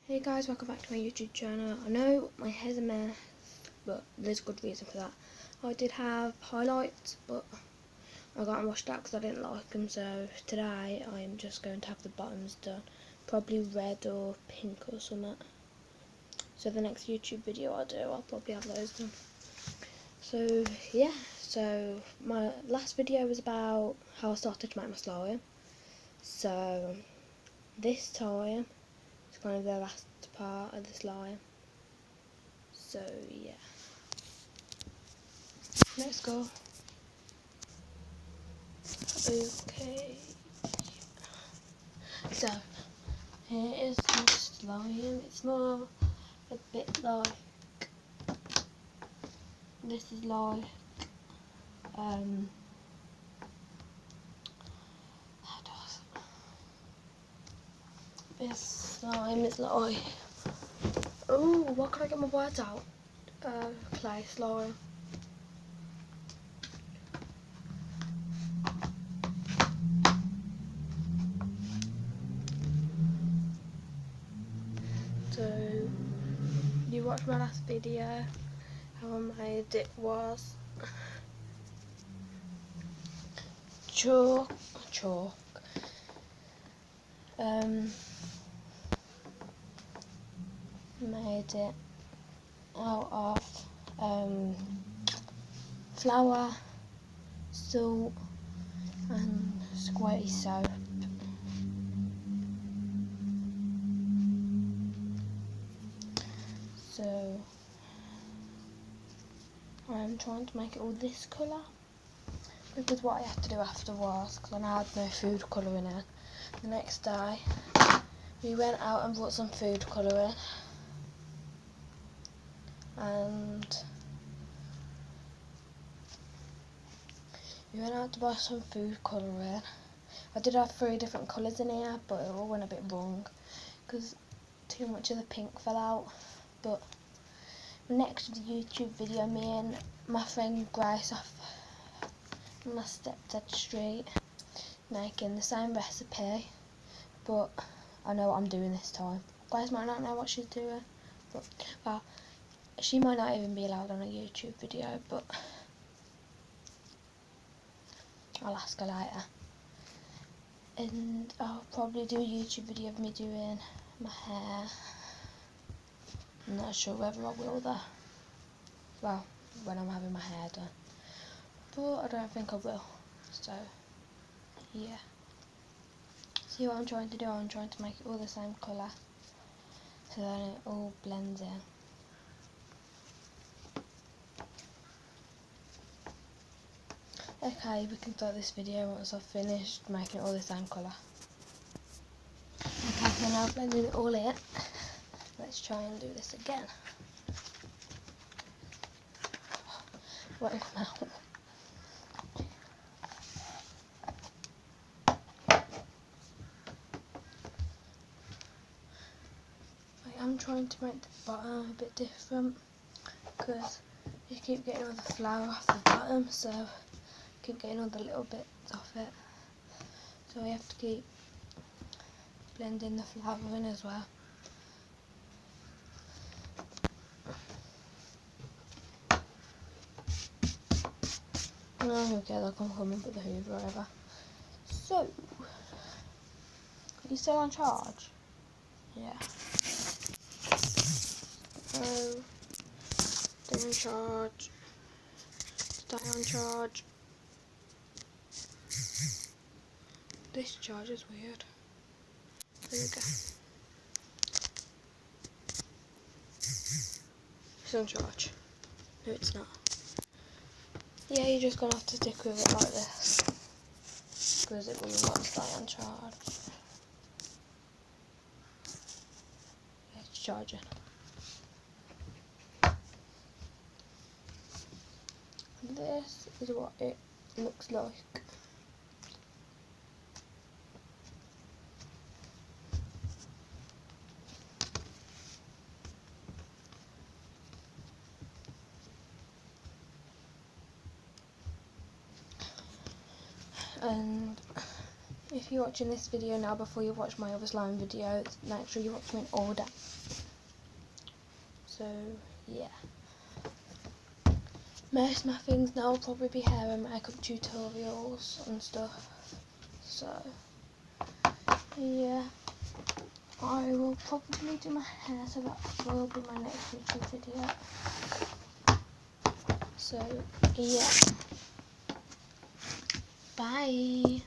Hey guys, welcome back to my YouTube channel. I know my hair's a mess, but there's a good reason for that. I did have highlights, but I got them washed out because I didn't like them, so today I am just going to have the bottoms done. Probably red or pink or something. So the next YouTube video I do, I'll probably have those done. So yeah, so my last video was about how I started to make my slime. So this time, it's kind of the last part of the slime. So yeah, let's go. Okay, so here is my slime. It's more a bit like, this is like this slime is like, oh, why can't I get my words out? Clay slime. So you watched my last video, how I made it was chalk, made it out of flour, salt and squirty soap. So I'm trying to make it all this colour, because what I have to do afterwards, because I now had no food colouring in, the next day we went out and bought some food colouring, and we went out to buy some food colouring. I did have 3 different colours in here, but it all went a bit wrong because too much of the pink fell out. But next YouTube video, me and my friend Grace off my Stepdad Street making the same recipe, but I know what I'm doing this time. Grace might not know what she's doing, but well, she might not even be allowed on a YouTube video, but I'll ask her later. And I'll probably do a YouTube video of me doing my hair. I'm not sure whether I will though. Well, when I'm having my hair done. But I don't think I will. So, yeah. See what I'm trying to do? I'm trying to make it all the same colour, so that it all blends in. Okay, we can start this video once I've finished making it all the same colour. Okay, so now I've blended it all in. Let's try and do this again. Won't come out. I'm trying to make the bottom a bit different, because you keep getting all the flour off the bottom, so you keep getting all the little bits off it. So we have to keep blending the flour in as well. Oh, okay, they'll come and put the hoover over. So, are you still on charge? Yeah. Oh, stay on charge. Stay on charge. This charge is weird. There we go. It's on charge. No, it's not. Yeah, you're just gonna have to stick with it like this, because it will not stay on charge. It's charging. This is what it looks like. And if you're watching this video now before you watch my other slime video, make sure you watch them in order. So yeah, most of my things now will probably be hair and makeup tutorials and stuff. So yeah, I will probably do my hair, so that will be my next YouTube video. So yeah, bye.